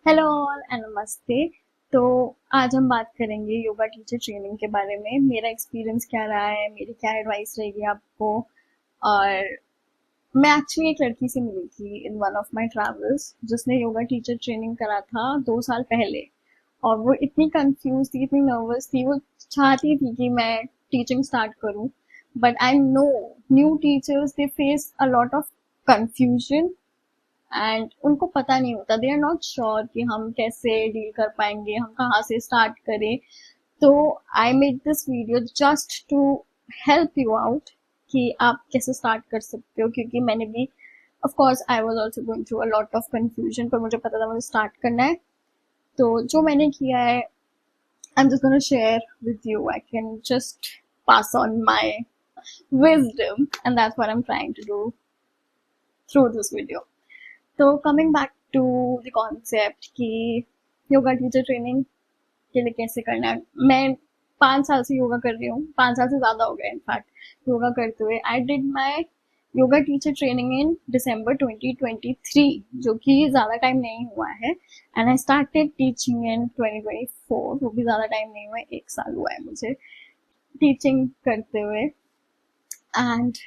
Hello all and नमस्ते। तो आज हम बात करेंगे योगा टीचर ट्रेनिंग के बारे में। मेरा एक्सपीरियंस क्या रहा है, मेरी क्या एडवाइस रहेगी आपको। और मैं एक्चुअली एक लड़की से मिली थी in one of my travels जिसने योगा टीचर ट्रेनिंग करा था 2 साल पहले। और वो इतनी कंफ्यूज थी, इतनी नर्वस थी, वो चाहती थी कि मैं टीचिंग स्टार्ट करूं। But I know new teachers they face a lot of confusion and उनको पता नहीं होता, दे आर नॉट श्योर कि हम कैसे डील कर पाएंगे, हम कहाँ से स्टार्ट करें। तो I made this video just to help you out कि आप कैसे स्टार्ट कर सकते हो, क्योंकि मैंने भी of course I was also going through a lot of confusion, पर मुझे पता था मुझे स्टार्ट करना है। तो जो मैंने किया है I am just gonna share with you, I can just pass on my wisdom and that's what I'm trying to do through this video. तो coming back to the concept कि योगा टीचर ट्रेनिंग के लिए कैसे करना है। मैं 5 साल से योगा कर रही हूँ, 5 साल से ज़्यादा हो गया इनफैक्ट योगा करते हुए। I did my yoga teacher training in December 2023, जो कि ज़्यादा टाइम नहीं हुआ है। And I started teaching in 2024, वो भी ज़्यादा टाइम नहीं हुआ है, 1 साल हुआ है मुझे टीचिंग करते हुए। And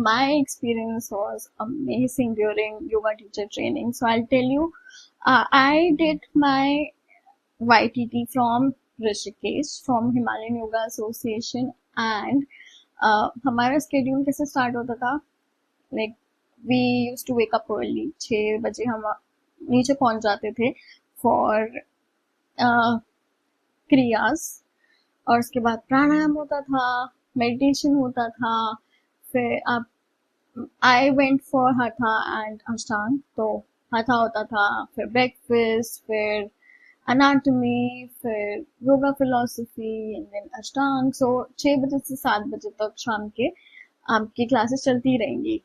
my experience was amazing during yoga teacher training. So I'll tell you, I did my YTT from Rishikesh, from Himalayan Yoga Association, and हमारा schedule कैसे start होता था, like we used to wake up early, 6 बजे हम नीचे पहुंच जाते थे for क्रियास, और उसके बाद प्राणायाम होता था, मेडिटेशन होता था। फिर आप I went for hatha and अष्टांग, तो hatha होता था, फिर ब्रेकफास्ट, फिर अनाटमी, फिर योगा फिलोसफी एंड देन अष्टांग। सो 6 बजे से 7 बजे तक शाम के आपकी क्लासेस चलती रहेंगी।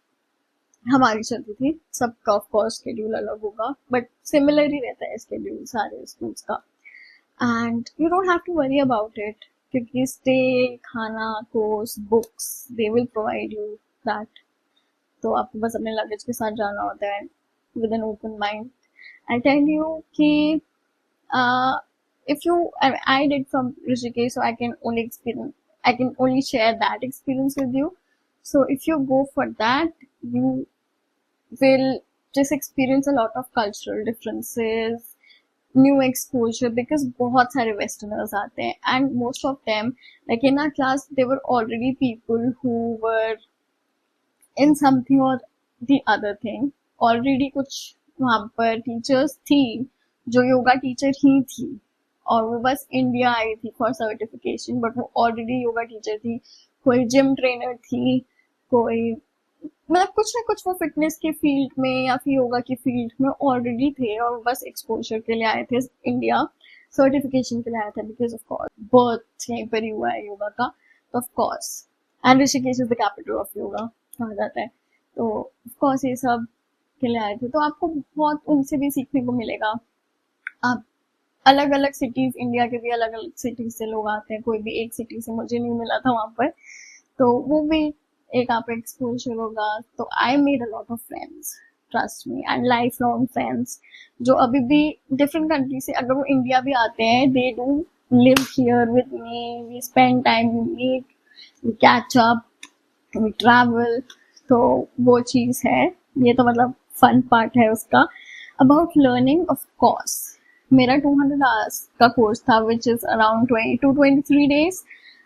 हमारी चलती थी, सबका ऑफ कोर्स शेड्यूल अलग होगा बट सिमिलर ही रहता है शेड्यूल सारे स्कूल्स का। And you don't have to worry about it, क्योंकि स्टे, खाना, course, books, they will provide you that. तो आपको बस अपने लगेज के साथ जाना होता है with an open mind. I tell you कि if you I did from Rishikesh, so I can only share that experience with you. So if you go for that, you will just experience a lot of cultural differences, new exposure, because बहुत सारे westerners आते हैं and most of them, like in our class, there were already people who were in something or the other thing. Already कुछ वहां पर teachers थी जो yoga teacher ही थी, और वो बस इंडिया आई थी फॉर सर्टिफिकेशन, बट वो ऑलरेडी योगा टीचर थी। कोई जिम ट्रेनर थी, कोई मतलब कुछ ना कुछ वो फिटनेस के फील्ड में या फिर योगा की फील्ड में ऑलरेडी थे, और बस एक्सपोजर के लिए आए थे इंडिया, सर्टिफिकेशन के लिए आया था, बिकॉज ऑफ कोर्स बर्थ यहीं पर ही हुआ है योगा का, तो of course. And Rishikesh is the capital of yoga कहा जाता है, तो ऑफ कोर्स ये सब के लिए आए थे। तो आपको बहुत उनसे भी सीखने को मिलेगा। आप अलग अलग सिटीज, इंडिया के भी अलग अलग सिटीज से लोग आते हैं, कोई भी एक सिटी से मुझे नहीं मिला था वहां पर, तो वो भी एक आप एक्सपोजर होगा। तो I made a lot of friends, trust me, and life long friends, जो अभी भी डिफरेंट कंट्री से, अगर वो इंडिया भी आते हैं, they do live here with me, we spend time, we meet, we catch up, we travel. तो वो चीज है, ये तो मतलब फन पार्ट है उसका। अबाउट लर्निंग, ऑफ कोर्स मेरा 200 आवर्स का कोर्स था, which is around 20 to 23 days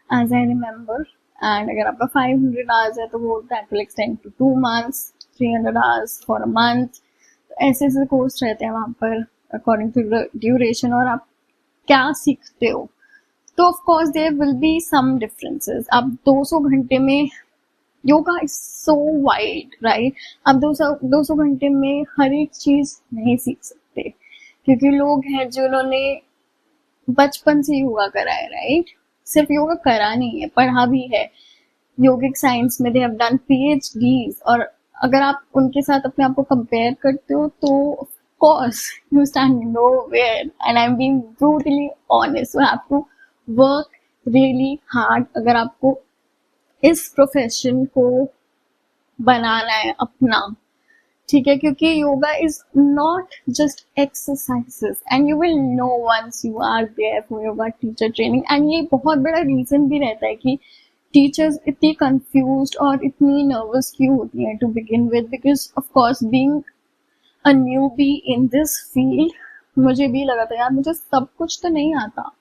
as I remember. And अगर आपका 500 आवर्स है तो वो that will extend to 2 months, 300 hours for a month. ऐसे ऐसे कोर्स रहते हैं वहां पर अकॉर्डिंग टू ड्यूरेशन, और आप क्या सीखते हो। तो of course there will be some differences. अब 200 घंटे में yoga is so wide, right. अब 200 घंटे में हर एक चीज नहीं सीख सकते, क्योंकि लोग हैं जिन्होंने बचपन से योगा करा है, राइट। सिर्फ योगा करा नहीं है, पढ़ा भी है योगिक साइंस में, दे हैव डन PhDs। और अगर आप उनके साथ अपने आप को कंपेयर करते हो तो of course you stand nowhere, and I am being brutally honest, you have to work really hard अगर आपको इस प्रोफेशन को बनाना है अपना, ठीक है, क्योंकि yoga is not just exercises and you will know once you are there for yoga teacher training. And ये बहुत बड़ा रीजन भी रहता है कि टीचर्स इतनी कंफ्यूज्ड और इतनी नर्वस क्यों होती हैं to begin with, because of course being a newbie in this field, मुझे भी लगा था यार मुझे सब कुछ तो नहीं आता।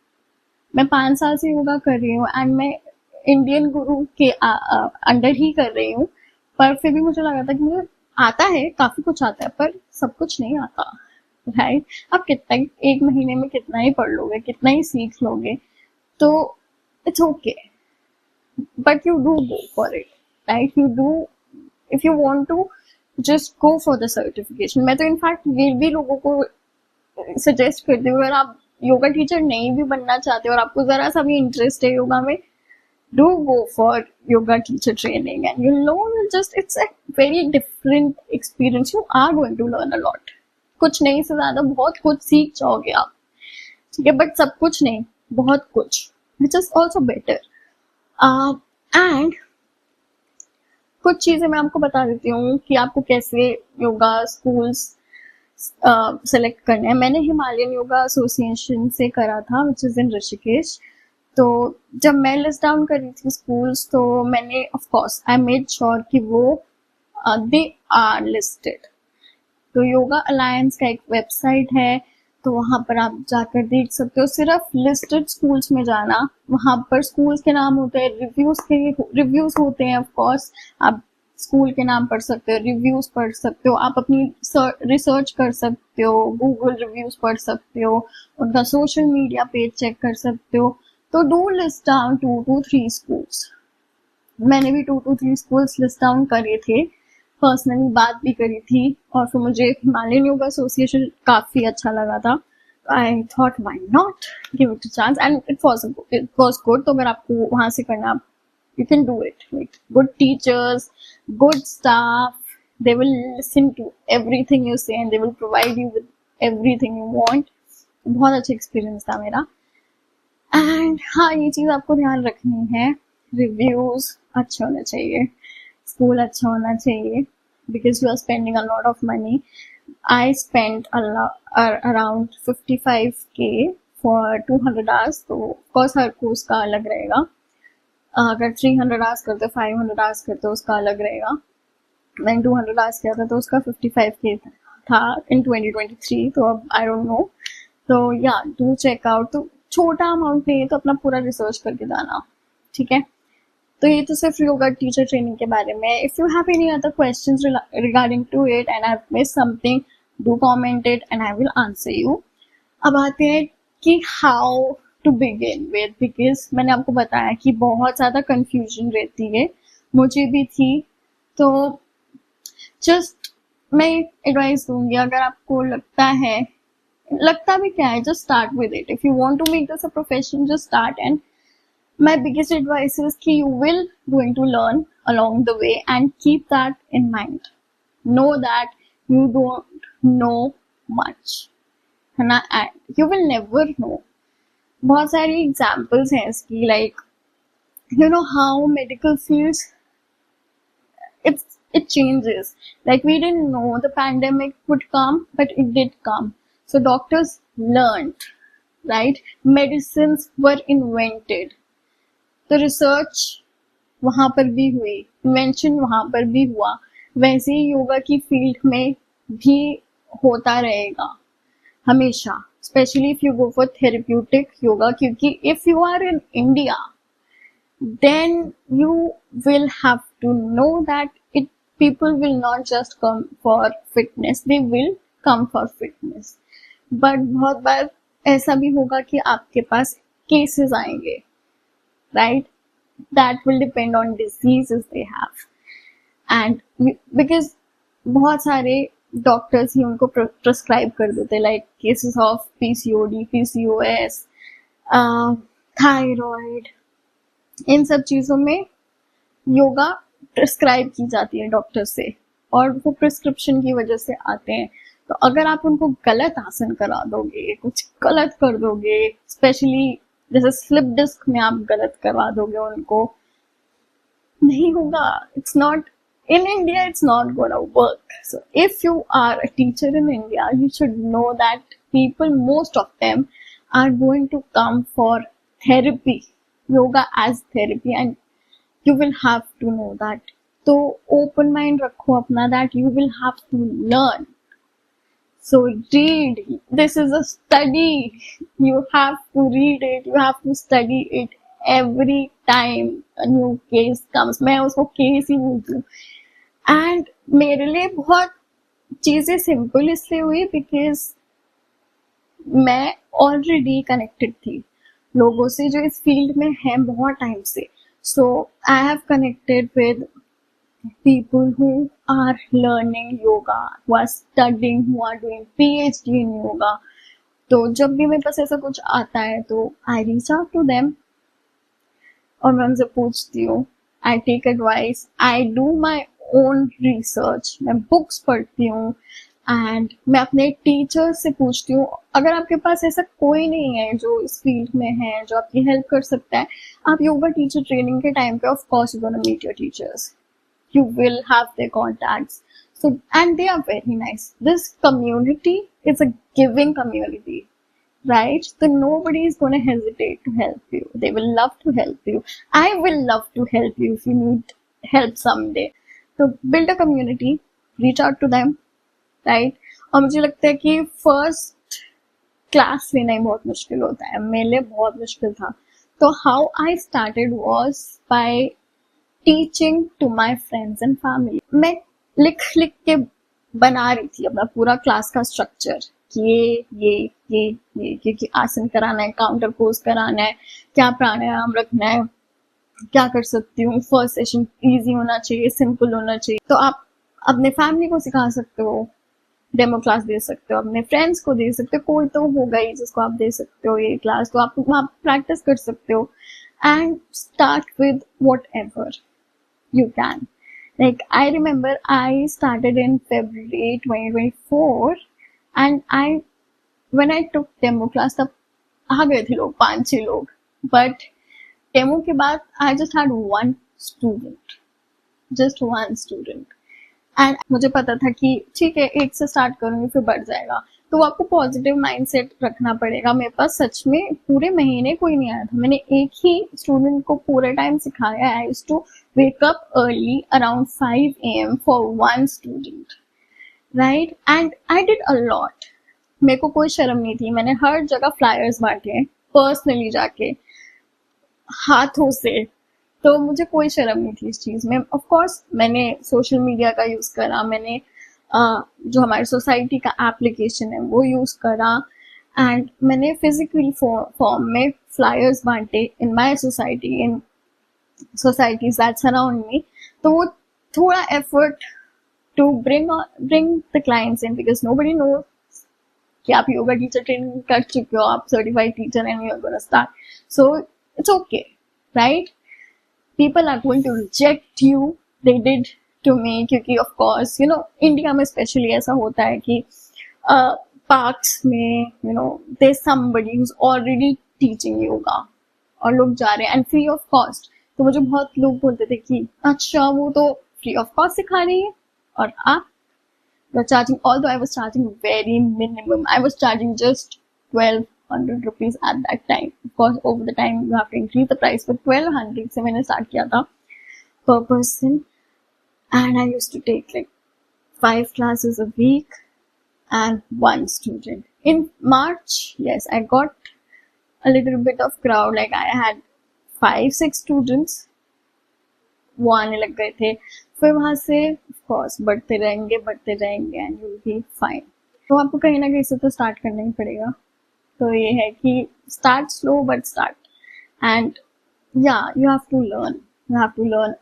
मैं 5 साल से योगा कर रही हूँ एंड मैं इंडियन गुरु के अंडर ही कर रही हूँ, पर फिर भी मुझे लगा था कि मुझे आता है, काफी कुछ आता है, पर सब कुछ नहीं आता। राइट, अब कितना एक महीने में कितना ही पढ़ लोगे, कितना ही सीख लोगे, तो it's okay, but you do go for it. Right, you do, if you want to just go for the certification. मैं तो इनफैक्ट ये भी लोगों को सजेस्ट करती हूँ, अगर आप योगा टीचर नहीं भी बनना चाहते और आपको जरा सा भी इंटरेस्ट है योगा में, do go for yoga teacher training and you know just it's a very different experience. You are going to learn a lot. कुछ नहीं से ज्यादा बहुत कुछ सीख जाओगे आप, ठीक है, बट सब कुछ नहीं, बहुत कुछ, which is also better. And कुछ चीजें मैं आपको बता देती हूँ कि आपको कैसे योगा स्कूल्स सेलेक्ट करने हैं। मैंने हिमालयन योगा एसोसिएशन से करा था, विच इज इन ऋषिकेश। तो जब मैं लिस्ट डाउन कर रही थी स्कूल्स, तो मैंने of course I made sure कि वो दे आर लिस्टेड। तो योगा अलायंस का एक वेबसाइट है, तो वहां पर आप जाकर देख सकते हो। सिर्फ लिस्टेड स्कूल्स में जाना, वहां पर स्कूल्स के नाम होते हैं, रिव्यूज होते हैं। ऑफ कोर्स आप स्कूल के नाम पढ़ सकते हो, रिव्यूज पढ़ सकते हो, आप अपनी रिसर्च कर सकते हो, गूगल रिव्यूज पढ़ सकते हो, उनका सोशल मीडिया पेज चेक कर सकते हो। तो do list down 2 to 3 schools। मैंने भी 2 to 3 schools लिस्ट डाउन करे थे, पर्सनली बात भी करी थी, और फिर मुझे हिमालयन योगा एसोसिएशन काफी अच्छा लगा था। I thought why not give it a chance, and it was good. तो अगर आपको वहां से करना, you can do it, like good teachers, good staff, they will listen to everything you say and they will provide you with everything you want। बहुत अच्छा experience था मेरा। एंड हाँ, ये चीज आपको ध्यान रखनी है, रिव्यूज अच्छे होने चाहिए, स्कूल अच्छा होना चाहिए, because you are spending a lot of money. I spend around 55K for 200 hours। तो कोर्स हर कोर्स का अलग रहेगा, अगर 300 hours करते हो, 500 hours करते हो, उसका अलग रहेगा। मैंने 200 hours किया था तो उसका 55K था इन 2023, तो अब आई डोंट नो। तो या डू चेक आउट। तो छोटा अमाउंट नहीं है तो अपना पूरा रिसर्च करके जाना, ठीक है। तो ये तो सिर्फ योगा टीचर ट्रेनिंग के बारे में। If you have any other questions regarding to it and I have missed something, do comment it and I will answer you. अब आते हैं कि how to begin with, because मैंने आपको बताया कि बहुत ज्यादा कंफ्यूजन रहती है, मुझे भी थी। तो जस्ट मैं एडवाइस दूंगी, अगर आपको लगता भी क्या है, just start with it. If you want to make this a profession, just start. And my biggest advice is कि you will going to learn along the way and keep that in mind. Know that you don't know much, है ना, and you will never know. बहुत सारी examples हैं इसकी, like you know how medical fields it changes. Like we didn't know the pandemic would come, but it did come. So doctors learned, right? Medicines were invented. तो research वहां पर भी हुई, invention वहां पर भी हुआ, वैसे ही योगा की फील्ड में भी होता रहेगा हमेशा, specially if you go for therapeutic yoga. क्योंकि if you are in India, then you will have to know that it people will not just come for fitness, they will come for fitness, but बहुत बार ऐसा भी होगा कि आपके पास cases आएंगे, right? That will depend on diseases they have, and because बहुत सारे डॉक्टर्स ही उनको प्रिस्क्राइब कर देते, like cases of PCOD, PCOS, thyroid, इन सब चीजों में योगा प्रिस्क्राइब की जाती है डॉक्टर से, और वो प्रिस्क्रिप्शन की वजह से आते हैं। तो अगर आप उनको गलत आसन करा दोगे, कुछ गलत कर दोगे, स्पेशली जैसे स्लिप डिस्क में आप गलत करवा दोगे, उनको नहीं होगा, it's not in India, it's not gonna work. So if you are a teacher in India, you should know that people, most of them, are going to come for therapy, yoga as therapy, and you will have to know that. So open mind रखो अपना, that you will have to learn. So read. This is a study. You have to read it. You have to study it every time a new case comes. मैं उसको case ही बोलती हूँ. And मेरे लिए बहुत चीजें सिंपल इसलिए हुई बिकॉज मैं ऑलरेडी कनेक्टेड थी लोगों से जो इस फील्ड में हैं बहुत टाइम से. So I have connected with people who are learning yoga, who are studying, who are doing PhD in yoga. तो जब भी मेरे पास ऐसा कुछ आता है तो I reach out to them और मैं उनसे पूछती हूँ. I take advice, I do my own research, मैं बुक्स पढ़ती हूँ एंड मैं अपने टीचर से पूछती हूँ. अगर आपके पास ऐसा कोई नहीं है जो इस फील्ड में है जो आपकी हेल्प कर सकता है, आप योगा टीचर ट्रेनिंग के टाइम पे of course you gonna meet your teachers. You will have their contacts. So, and they are very nice. This community is a giving community, right? So nobody is going to hesitate to help you. They will love to help you. I will love to help you if you need help someday. So build a community, reach out to them, right? और मुझे लगता है कि first class लेना ही बहुत मुश्किल होता है. मेरे लिए बहुत मुश्किल था. तो how I started was by teaching to my friends and family. मैं लिख लिख के बना रही थी अपना पूरा क्लास का स्ट्रक्चर कि ये क्योंकि आसन कराना है, काउंटर पोज कराना है, क्या प्राणायाम रखना है, क्या कर सकती हूँ. फर्स्ट सेशन इजी होना चाहिए, सिंपल होना चाहिए. तो आप अपने फैमिली को सिखा सकते हो, डेमो क्लास दे सकते हो, अपने फ्रेंड्स को दे सकते हो, कोई तो होगा ही जिसको आप दे सकते हो ये क्लास. तो आप वहाँ प्रैक्टिस कर सकते हो and start with what ever you can. Like I remember I started in February 2024 and when I took demo class तब आ गए थे लोग, 5-6 लोग. But demo के बाद I just had one student, just one student. And मुझे पता था कि ठीक है एक से स्टार्ट करूंगी फिर बढ़ जाएगा. तो आपको पॉजिटिव माइंडसेट रखना पड़ेगा. मेरे पास सच में पूरे महीने कोई नहीं आया था. मैंने एक ही स्टूडेंट को पूरे टाइम सिखाया. I used to wake up early around 5 AM for one student, right? And I did a lot. मेरे को कोई शर्म नहीं थी. मैंने हर जगह फ्लायर्स बांटे पर्सनली जाके हाथों से. तो मुझे कोई शर्म नहीं थी इस चीज में. ऑफ कोर्स मैंने सोशल मीडिया का यूज करा, मैंने जो हमारी सोसाइटी का एप्लीकेशन है वो यूज करा एंड मैंने फिजिकल फॉर्म में फ्लायर्स बांटे in my society, in societies that surround me. तो वो थोड़ा effort to bring the clients in because nobody knows कि आप योगा टीचर ट्रेनिंग कर चुके हो, आप certified teacher and you are gonna start. So it's okay, right? People are going to reject you. They did to me क्योंकि of course you know India में specially ऐसा होता है कि पार्क्स में you know there's somebody who's already teaching yoga और लोग जा रहे हैं and free of cost. तो मुझे बहुत लोग बोलते थे कि अच्छा वो तो free of cost सिखा रही है और आप you're charging. Although I was charging very minimum, I was charging just 1,200 rupees at that time. Of course, over the time you have to increase the price, but 1,200 से मैंने start किया था per person, and I used to take like 5 classes a week and one student. In March, yes, I got a little bit of crowd. Like I had 5-6 students. वो आने लग गए थे. फिर वहां से of course बढ़ते रहेंगे and you'll be fine. तो आपको कहीं ना कहीं से तो स्टार्ट करना ही पड़ेगा. तो ये है कि start slow but start and या you have to learn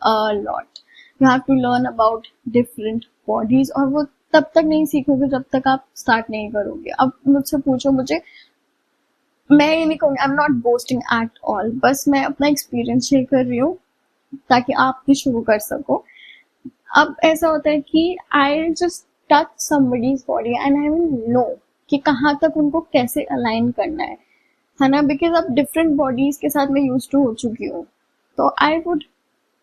a lot. You have to learn about different bodies और वो तब तक नहीं सीखोगे जब तक आप स्टार्ट नहीं करोगे. अब मुझसे पूछो, मुझे मैं ये नहीं कहूँगी, I am not boasting at all, बस मैं अपना एक्सपीरियंस शेयर कर रही हूँ ताकि आप भी शुरू कर सको. अब ऐसा होता है कि I just touch somebody's body and I will know कि कहाँ तक उनको कैसे अलाइन करना है ना. बिकॉज अब डिफरेंट बॉडीज के साथ मैं यूज टू हो चुकी हूँ. तो I would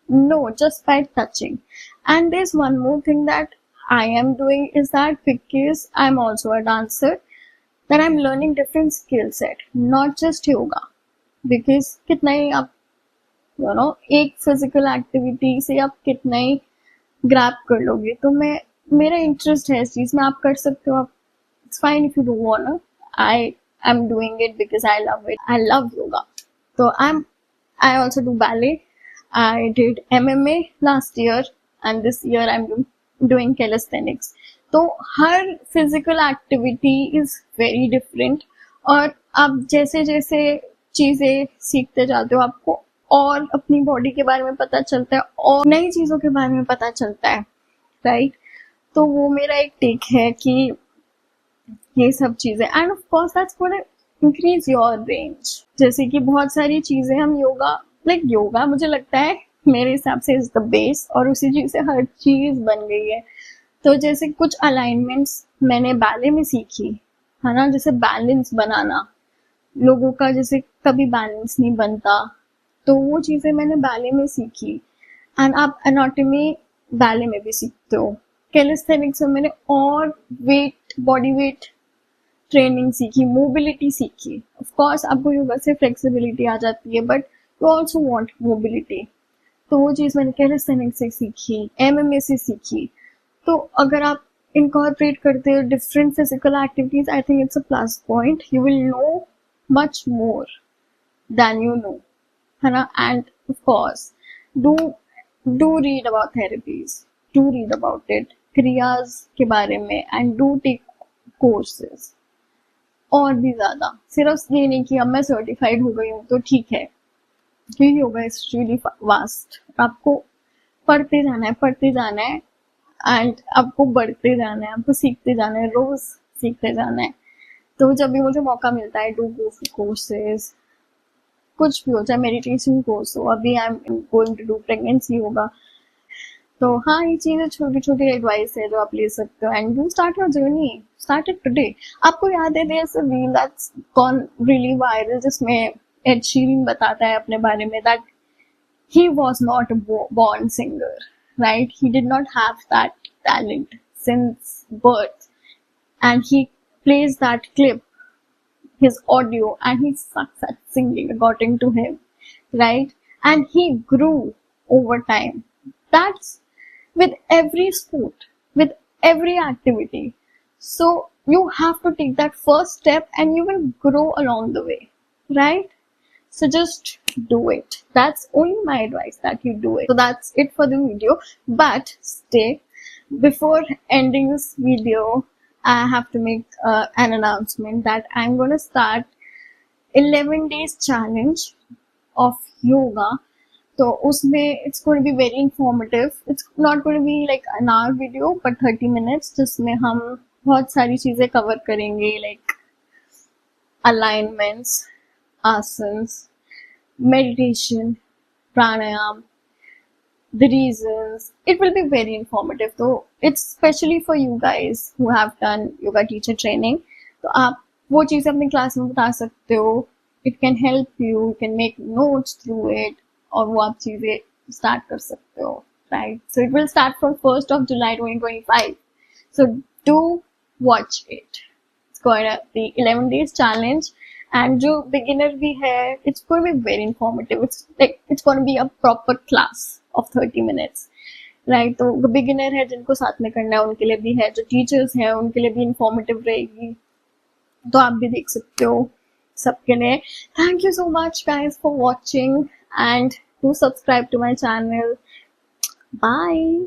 No, just by touching. And there's one more thing that I am doing is that because I'm also a dancer, that I'm learning different skill set, not just yoga. Because कितना ही आप एक physical activity से आप कितना ही grab कर लोगे, तो मेरा इंटरेस्ट है इस चीज में, आप कर सकते हो, आप it's fine if you don't want, I am doing it because I love it, I love yoga. तो I also do ballet. I did MMA last year and this year I'm doing calisthenics. तो हर physical activity is very different और आप जैसे जैसे चीजें सीखते जाते हो आपको और अपनी बॉडी के बारे में पता चलता है और नई चीजों के बारे में पता चलता है, राइट? तो वो मेरा एक टेक है कि ये सब चीजें, and of course that's gonna increase your range. जैसे कि बहुत सारी चीजें हम योगा मुझे लगता है मेरे हिसाब से इज द बेस और उसी चीज से हर चीज बन गई है. तो जैसे कुछ अलाइनमेंट्स मैंने बैले में सीखी है ना, जैसे बैलेंस बनाना, लोगों का जैसे कभी बैलेंस नहीं बनता, तो वो चीजें मैंने बैले में सीखी. एंड आप एनाटॉमी बैले में भी सीखते हो. कैलिस्थेनिक्स में मैंने और बॉडी वेट ट्रेनिंग सीखी, मोबिलिटी सीखी. ऑफ कोर्स आपको योगा से फ्लेक्सिबिलिटी आ जाती है but you also want mobility, तो वो चीज मैंने कैलिस्थेनिक्स से सीखी, MMA से सीखी. तो अगर आप इनकॉर्पोरेट करते हो different physical activities, I think it's a plus point. You will know much more than you know, है ना. And of course do read about therapies, do read about it, क्रियाज के बारे में, एंड डू टेक कोर्सेज. और भी ज्यादा, सिर्फ ये नहीं कि अब मैं सर्टिफाइड हो गई हूँ तो ठीक है, क्योंकि योगा इज रियली वास्ट. आपको पढ़ते जाना है एंड आपको बढ़ते जाना है, आपको सीखते जाना है, रोज सीखते जाना है. तो जब भी मुझे मौका मिलता है, डू गो फॉर कोर्सेज, कुछ भी हो, चाहे मेडिटेशन कोर्स हो, अभी I am going to do pregnancy yoga. तो हाँ, ये चीजें छोटी छोटी एडवाइस है जो आप ले सकते हो. And you start your journey, start it today. आपको याद है there reel that's gone really viral जिसमें एड शीरन बताता है अपने बारे में that he was not a born singer, right? He did not have that talent since birth, and he plays that clip, his audio, and he sucks at singing according to him, right? And he grew over time. That's with every sport, with every activity. So you have to take that first step and you will grow along the way, right? So just do it. That's only my advice, that you do it. So that's it for the video. But stay. Before ending this video, I have to make an announcement that I'm going to start 11 days challenge of yoga. So usme it's going to be very informative. It's not going to be like an hour video, but 30 minutes. जिसमें हम बहुत सारी चीजें cover करेंगे, like alignments, asanas, meditation, pranayam, the reasons. It will be very informative. So it's especially for you guys who have done yoga teacher training. तो आप वो चीज़ें अपनी क्लास में बता सकते हो. It can help you. You can make notes through it. और वो आप चीज़ें start कर सकते हो, right? So it will start from 1st of July 2025. So do watch it. It's going to be 11 days challenge. And जो beginner भी है, it's going to be very informative. It's going to be a proper class of 30 minutes, right? तो beginner है जिनको साथ में करना है उनके लिए भी है, जो teachers हैं उनके लिए भी informative रहेगी, तो आप भी देख सकते हो सबके लिए. Thank you so much guys for watching and do subscribe to my channel. Bye.